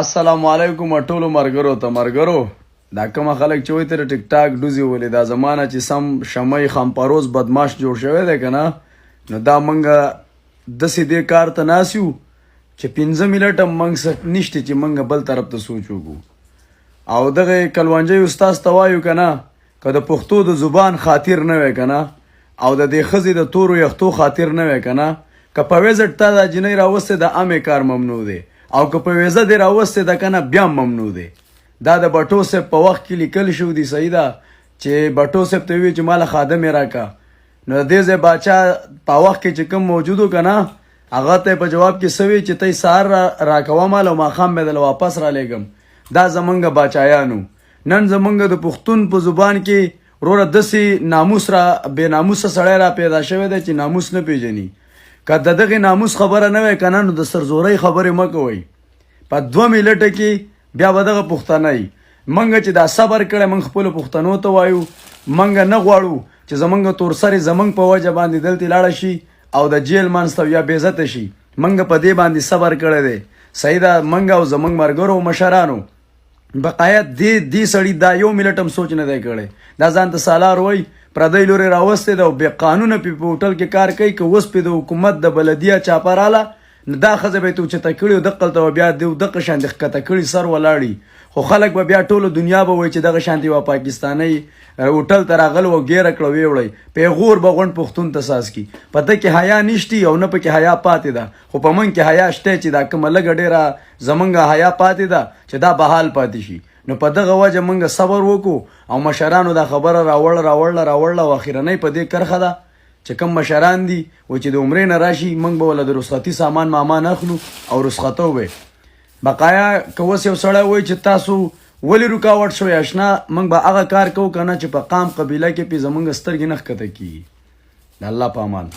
السلام علیکم ټولو مرګرو ته مرګرو دا کومه خلک چې وایي تر ټیک ټاک ډوزي ولې دا زمانه چې سم شمعی خامپروز بدماش جوړ شوی دی که نه نو دا موږ داسې دې کار ته ناست یو چې 15 منټه موږ نشته چې موږ بل طرف ته سوچ وکړو او دغه کلوانجی استاذ ته وایو که نه که د پښتو د زبان خاطر نه وی که نه او د دې ښځې د تورو یختو خاطر نه وی که نه که په ویزټ تا دا جنۍ راوستې د عامې کار ممنوع دی او که په ویزه دې راوستې ده که نه بیا ممنوع دی دا د بټو صاحب په وخت کې لیکل شو دي صحیح ده چې بټو صاحب ته وی چې ماله خادم یې راکړه نو د دې ځای باچا په وخت کې چې کوم موجود و که نه هغه ته په جواب کې څه وی چې تی سهار راکوه مال او ماښام به دله واپس رالیږم دا زمونږ باچایانو نن زمونږ د پښتون په زبان کې وروره داسې ناموس را بې ناموسه سړی را پیدا شوی دی چې ناموس نه پیژني که د دغې ناموس خبره نه وی که نه نو د سرزورۍ خبرې مه کوئ په 2 منټه کې بیا به دغه پښتنی موږ چې دا صبر کړی موږ خپلو پښتنو ته وایو موږ نه غواړو چې زموږ تورسرې زموږ په وجه باندې دلته لاړه شي او د جیل منځ ته یا بېعزته شي موږ په دې باندې صبر کړی دی صحیح ده موږ او زموږ ملګرو مشرانو بقایا دې سړي دا 1 منټ هم سوچ نه دی کړی دا ځان ته سالار وایي پردی لورې راوستې ده او بې قانونه پې په هوټل کې کار کوي که اوس پې د حکومت د بلدیه چاپه راله نو دا ښځه به یې توچته کړي او دقلته به بیا دغه شانتې ښکته کړي سر ولاړي خو خلک به بیا ټوله دنیا به وایي چې دغه شانتې یوه پاکستانۍ هوټل ته راغلی و ګیره کړه ویې وړی پیغور به غونډ پښتون ته ساز کي په ده کې حیا نشتي او نه پکې حیا پاتې ده خو په من کې حیا شته چې دا کومه لږه ډېره زمونږ حیا پاتې ده چې دا بحال پاتې شي نو په دغه وجه موږ صبر وکړو او مشرانو دا خبره راوړله او اخرنۍ په دې کرښه ده چې کوم مشران دي و چې د عمرې نه راشي موږ به وله د رخصتي سامان مامان اخلو او رخصتو به بقایا که اوس یو سړی وایي چې تاسو ولې رکاوټ شوی اشنا موږ به هغه کار کوو که نه چې په قام قبیله کې پې زموږ سترګې نه ښکته کېږي د الله په امان